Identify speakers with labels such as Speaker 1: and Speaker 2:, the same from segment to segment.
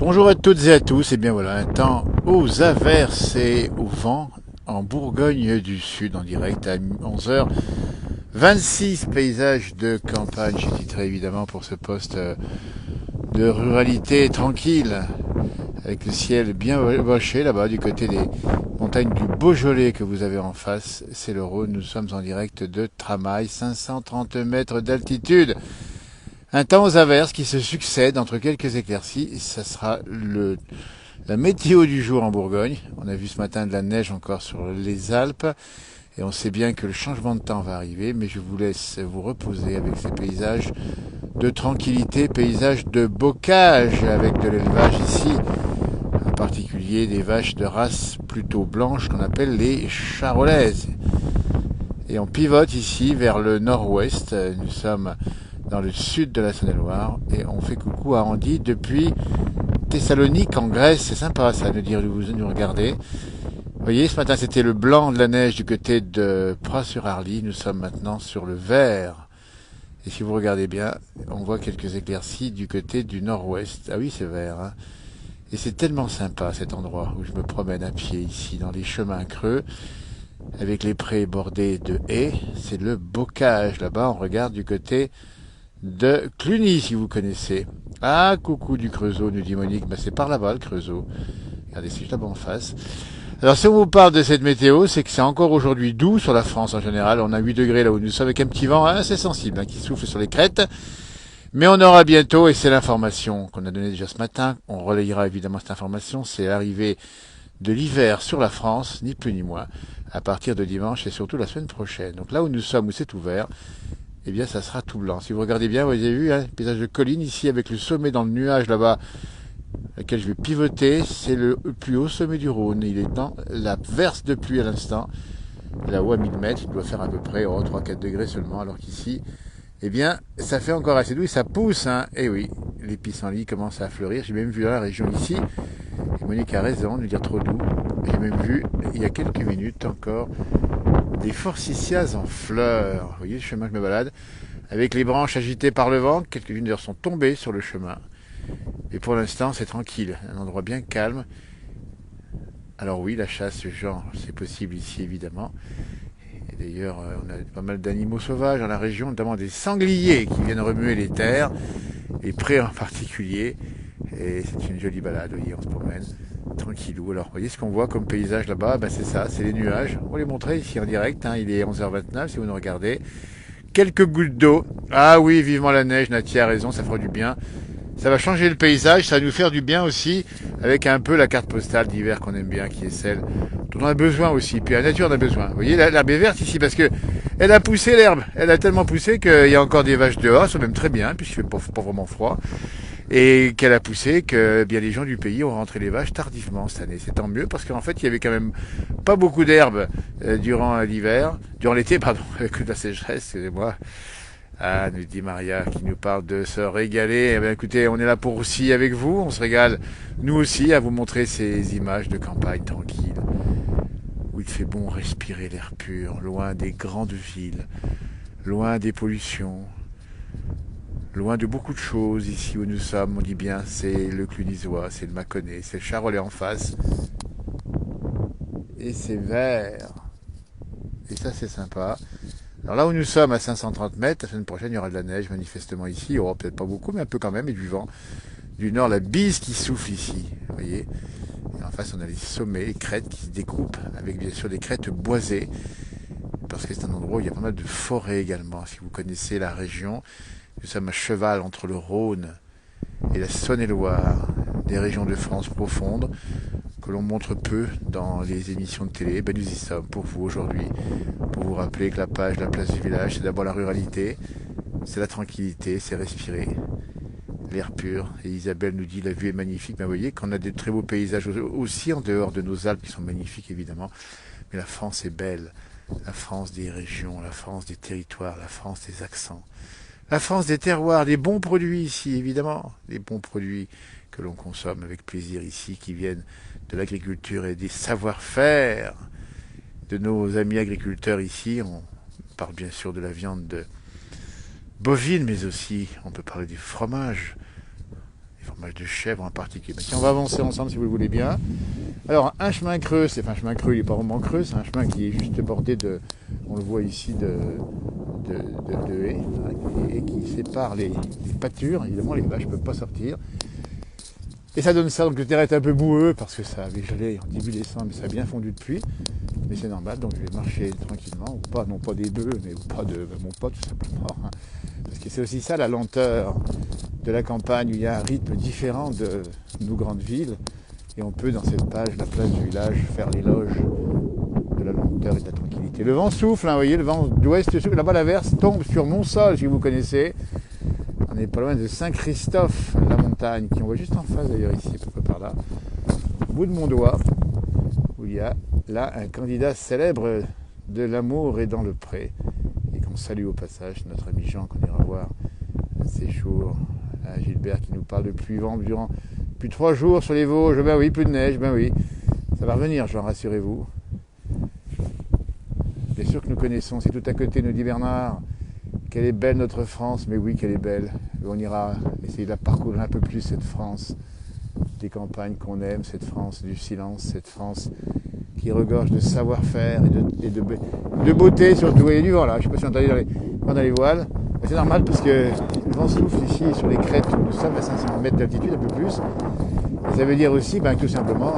Speaker 1: Bonjour à toutes et à tous, et bien voilà, un temps aux averses et au vent en Bourgogne du Sud en direct à 11h26, paysage de campagne, j'ai titré évidemment pour ce poste de ruralité tranquille, avec le ciel bien boché là-bas du côté des montagnes du Beaujolais que vous avez en face, c'est le Rhône, nous sommes en direct de Tramail, 530 mètres d'altitude. Un temps aux averses qui se succèdent entre quelques éclaircies. Ça sera la météo du jour en Bourgogne. On a vu ce matin de la neige encore sur les Alpes. Et on sait bien que le changement de temps va arriver. Mais je vous laisse vous reposer avec ces paysages de tranquillité, paysages de bocage avec de l'élevage ici. En particulier des vaches de race plutôt blanche qu'on appelle les charolaises. Et on pivote ici vers le nord-ouest. Nous sommes dans le sud de la Saône-et-Loire et on fait coucou à Andy depuis Thessalonique en Grèce. C'est sympa ça de dire où vous nous regardez. Vous voyez, ce matin c'était le blanc de la neige du côté de Pras-sur-Arly. Nous sommes maintenant sur le vert. Et si vous regardez bien, on voit quelques éclaircies du côté du nord-ouest. Ah oui, c'est vert. Hein. Et c'est tellement sympa cet endroit où je me promène à pied ici dans les chemins creux avec les prés bordés de haies. C'est le bocage là-bas. On regarde du côté de Cluny, si vous connaissez. Ah, coucou du Creusot, nous dit Monique. Ben, c'est par là-bas, le Creusot. Regardez, c'est juste là-bas en face. Alors, si on vous parle de cette météo, c'est que c'est encore aujourd'hui doux sur la France en général. On a 8 degrés là où nous sommes avec un petit vent assez sensible qui souffle sur les crêtes. Mais on aura bientôt, et c'est l'information qu'on a donnée déjà ce matin, on relayera évidemment cette information, c'est l'arrivée de l'hiver sur la France, ni plus ni moins, à partir de dimanche et surtout la semaine prochaine. Donc là où nous sommes, où c'est ouvert, eh bien ça sera tout blanc. Si vous regardez bien, vous avez vu, hein, paysage de colline ici avec le sommet dans le nuage là-bas, lequel je vais pivoter, c'est le plus haut sommet du Rhône. Il est dans la verse de pluie à l'instant, là-haut à 1000 mètres, il doit faire à peu près 3-4 degrés seulement, alors qu'ici, eh bien, ça fait encore assez doux et ça pousse, hein. Et oui, les pissenlits commencent à fleurir. J'ai même vu dans la région ici, et Monique a raison de dire trop doux. J'ai même vu, il y a quelques minutes encore, des forsythias en fleurs. Vous voyez le chemin que je me balade, avec les branches agitées par le vent. Quelques-unes d'ailleurs sont tombées sur le chemin. Et pour l'instant, c'est tranquille, un endroit bien calme. Alors oui, la chasse, ce genre, c'est possible ici évidemment. Et d'ailleurs, on a pas mal d'animaux sauvages dans la région, notamment des sangliers qui viennent remuer les terres, les prés en particulier. Et c'est une jolie balade, vous voyez, on se promène tranquillou. Alors, vous voyez ce qu'on voit comme paysage là-bas, ben, c'est ça, c'est les nuages. On va les montrer ici en direct, hein, il est 11h29 si vous nous regardez. Quelques gouttes d'eau. Ah oui, vivement la neige, Nathie a raison, ça fera du bien. Ça va changer le paysage, ça va nous faire du bien aussi, avec un peu la carte postale d'hiver qu'on aime bien, qui est celle dont on a besoin aussi. Puis la nature en a besoin. Vous voyez, l'herbe est verte ici parce que elle a poussé l'herbe. Elle a tellement poussé qu'il y a encore des vaches dehors, ça même très bien, puisqu'il fait pas vraiment froid. Et qu'elle a poussé que bien les gens du pays ont rentré les vaches tardivement cette année. C'est tant mieux parce qu'en fait il y avait quand même pas beaucoup d'herbe durant l'hiver, durant l'été pardon, avec de la sécheresse, excusez-moi. Ah, nous dit Maria qui nous parle de se régaler. Eh bien, écoutez, on est là pour aussi avec vous, on se régale nous aussi à vous montrer ces images de campagne tranquille où il fait bon respirer l'air pur, loin des grandes villes, loin des pollutions. Loin de beaucoup de choses, ici où nous sommes, on dit bien, c'est le Clunisois, c'est le Mâconnais, c'est le Charolais en face. Et c'est vert. Et ça, c'est sympa. Alors là où nous sommes, à 530 mètres, la semaine prochaine, il y aura de la neige, manifestement ici. Il y aura peut-être pas beaucoup, mais un peu quand même, et du vent. Du nord, la bise qui souffle ici, vous voyez. Et en face, on a les sommets, les crêtes qui se découpent, avec bien sûr des crêtes boisées. Parce que c'est un endroit où il y a pas mal de forêts également, si vous connaissez la région. Nous sommes à cheval entre le Rhône et la Saône-et-Loire, des régions de France profondes que l'on montre peu dans les émissions de télé. Ben, nous y sommes pour vous aujourd'hui, pour vous rappeler que la page La Place du Village, c'est d'abord la ruralité, c'est la tranquillité, c'est respirer, l'air pur. Et Isabelle nous dit la vue est magnifique. Ben, vous voyez qu'on a des très beaux paysages aussi en dehors de nos Alpes qui sont magnifiques évidemment. Mais la France est belle, la France des régions, la France des territoires, la France des accents. La France des terroirs, des bons produits ici, évidemment, des bons produits que l'on consomme avec plaisir ici, qui viennent de l'agriculture et des savoir-faire de nos amis agriculteurs ici. On parle bien sûr de la viande bovine, mais aussi on peut parler du fromage fromage de chèvre en particulier. Mais tiens, on va avancer ensemble si vous le voulez bien. Alors, un chemin creux, un chemin creux, il n'est pas vraiment creux, c'est un chemin qui est juste bordé on le voit ici, de haies, et qui sépare les pâtures. Évidemment, les vaches ne peuvent pas sortir. Et ça donne ça, donc le terrain est un peu boueux, parce que ça avait gelé en début décembre, mais ça a bien fondu depuis. Mais c'est normal, donc je vais marcher tranquillement, ou pas, non pas des bœufs, mais pas de mon pote tout simplement. Parce que c'est aussi ça la lenteur de la campagne, où il y a un rythme différent de nos grandes villes. Et on peut, dans cette page, la place du village, faire l'éloge de la lenteur et de la tranquillité. Le vent souffle, hein, vous voyez, le vent d'ouest souffle. Là-bas, la verse tombe sur Montsol, si vous connaissez. On n'est pas loin de Saint-Christophe, la montagne, qui on voit juste en face d'ailleurs ici, à peu près par là. Au bout de mon doigt, où il y a là un candidat célèbre de l'amour et dans le pré. Et qu'on salue au passage, notre ami Jean, qu'on ira voir à Séjour, à Gilbert, qui nous parle de pluie-vent durant plus de 3 jours sur les Vosges. Ben oui, plus de neige, ben oui. Ça va revenir, Jean, rassurez-vous. Bien sûr que nous connaissons, c'est tout à côté, nous dit Bernard. Quelle est belle notre France, mais oui, qu'elle est belle. On ira essayer de la parcourir un peu plus, cette France des campagnes qu'on aime, cette France du silence, cette France qui regorge de savoir-faire et de beauté surtout. Il y a du vent là, je ne sais pas si on entend dans les voiles. C'est normal parce que le vent souffle ici sur les crêtes où nous sommes à 500 mètres d'altitude, un peu plus. Et ça veut dire aussi que tout simplement,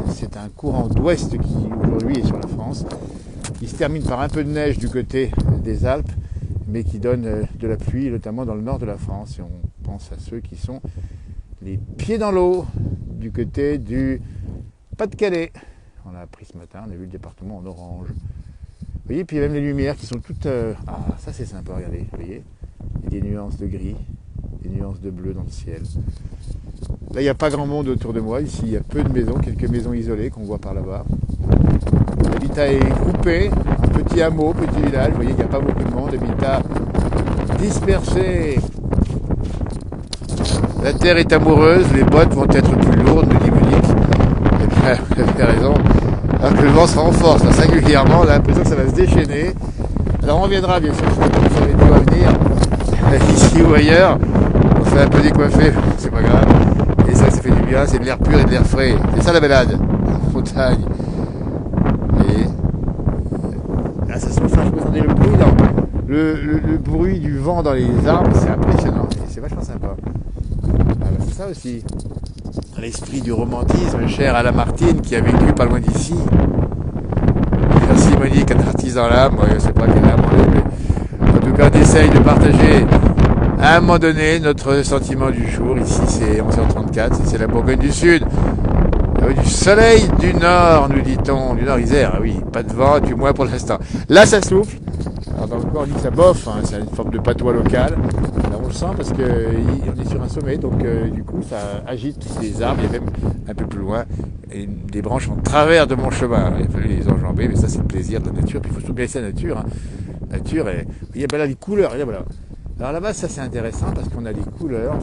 Speaker 1: c'est un courant d'ouest qui aujourd'hui est sur la France. Il se termine par un peu de neige du côté des Alpes, mais qui donne de la pluie, notamment dans le nord de la France. Et on pense à ceux qui sont les pieds dans l'eau du côté du Pas-de-Calais. On a appris ce matin, on a vu le département en orange. Vous voyez, puis il y a même les lumières qui sont toutes... Ah, ça c'est sympa, regardez, vous voyez. Il y a des nuances de gris, des nuances de bleu dans le ciel. Là, il n'y a pas grand monde autour de moi. Ici, il y a peu de maisons, quelques maisons isolées qu'on voit par là-bas. L'habitat est groupé, un petit hameau, petit village. Vous voyez qu'il n'y a pas beaucoup de monde. L'habitat dispersé. La terre est amoureuse, les bottes vont être plus lourdes, me dit Monique. Et bien, vous avez raison. Alors que le vent se renforce là, singulièrement, on a l'impression que ça va se déchaîner. Alors on reviendra bien sûr sur les vidéos à venir, ici ou ailleurs. On fait un peu décoiffer, c'est pas grave. Et ça fait du bien, c'est de l'air pur et de l'air frais. C'est ça la balade, en montagne. Et là, ça se passe, je vous entendez le bruit, le bruit du vent dans les arbres, c'est impressionnant. Et c'est vachement sympa. Alors, c'est ça aussi. L'esprit du romantisme cher à Lamartine qui a vécu pas loin d'ici. Merci Monique, un artisan là, moi je sais pas quelle âme on est, mais en tout cas on essaye de partager à un moment donné notre sentiment du jour. Ici c'est 11h34, c'est la Bourgogne du Sud. Du soleil du Nord, nous dit-on, du Nord Isère, ah oui, pas de vent, du moins pour l'instant. Là ça souffle, alors dans le coin on dit que ça bof, hein, c'est une forme de patois local. Là on le sent parce qu'on est sur un sommet, donc du coup ça agite les arbres, il y a même un peu plus loin des branches en travers de mon chemin. Il a fallu les enjamber, mais ça c'est le plaisir de la nature, puis il faut surtout bien laisser la nature. Hein. La nature, il y a là les couleurs, et là, voilà. Alors là-bas ça c'est intéressant parce qu'on a des couleurs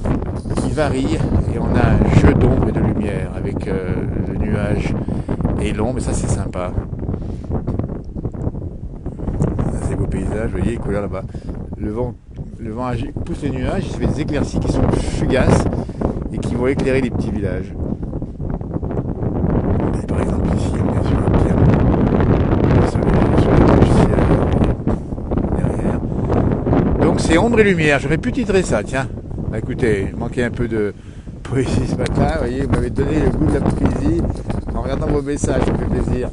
Speaker 1: qui varient et on a un jeu d'ombre et de lumière avec le nuage et l'ombre, et ça c'est sympa. Ces beaux paysages, vous voyez les couleurs là-bas. Le vent pousse les nuages, il se fait des éclaircies qui sont fugaces et qui vont éclairer les petits villages. Et par exemple ici, bien sûr, un piano sur les ciel derrière. Donc c'est ombre et lumière, j'aurais pu titrer ça, tiens. Bah, écoutez, il manquait un peu de poésie ce matin, vous voyez, vous m'avez donné le goût de la poésie en regardant vos messages, ça fait plaisir.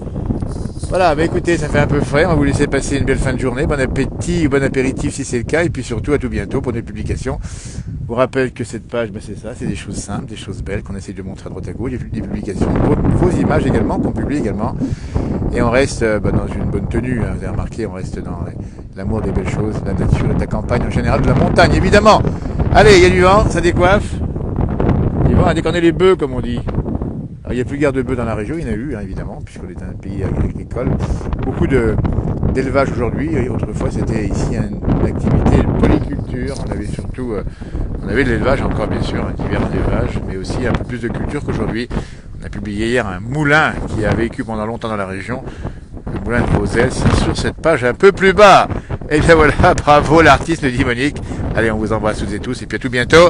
Speaker 1: Voilà, bah écoutez, ça fait un peu frais, on va vous laisser passer une belle fin de journée, bon appétit ou bon apéritif si c'est le cas, et puis surtout à tout bientôt pour des publications. Je vous rappelle que cette page, c'est ça, c'est des choses simples, des choses belles qu'on essaie de montrer à droite à gauche, des publications, vos images également, qu'on publie également, et on reste dans une bonne tenue, hein, vous avez remarqué, on reste dans l'amour des belles choses, de la nature et de la campagne en général, de la montagne évidemment. Allez, il y a du vent, ça décoiffe, il va déconner les bœufs comme on dit. Alors, il n'y a plus guère de bœufs dans la région, il y en a eu hein, évidemment, puisqu'on est un pays agricole. Beaucoup d'élevage aujourd'hui, et autrefois c'était ici une activité de polyculture, on avait de l'élevage encore bien sûr, divers élevage, mais aussi un peu plus de culture qu'aujourd'hui. On a publié hier un moulin qui a vécu pendant longtemps dans la région, le moulin de Voselles, c'est sur cette page un peu plus bas. Et bien voilà, bravo l'artiste, le dit Monique. Allez, on vous embrasse toutes et tous, et puis à tout bientôt.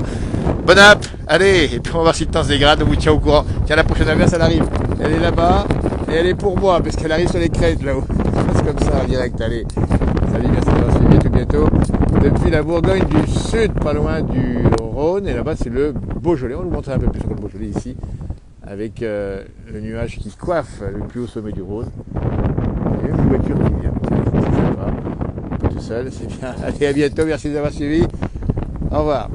Speaker 1: Bon app, allez, et puis on va voir si le temps se dégrade, on vous tient au courant. Tiens, la prochaine averse, elle arrive. Elle est là-bas, et elle est pour moi, parce qu'elle arrive sur les crêtes là-haut. C'est comme ça, en direct, allez. Salut, merci d'avoir suivi, à tout bientôt. Depuis la Bourgogne du Sud, pas loin du Rhône, et là-bas c'est le Beaujolais. On va vous montrer un peu plus sur le Beaujolais ici, avec le nuage qui coiffe le plus haut sommet du Rhône. Il y a une voiture qui vient, c'est sympa. Un peu tout seul, c'est bien. Allez, à bientôt, merci d'avoir suivi. Au revoir.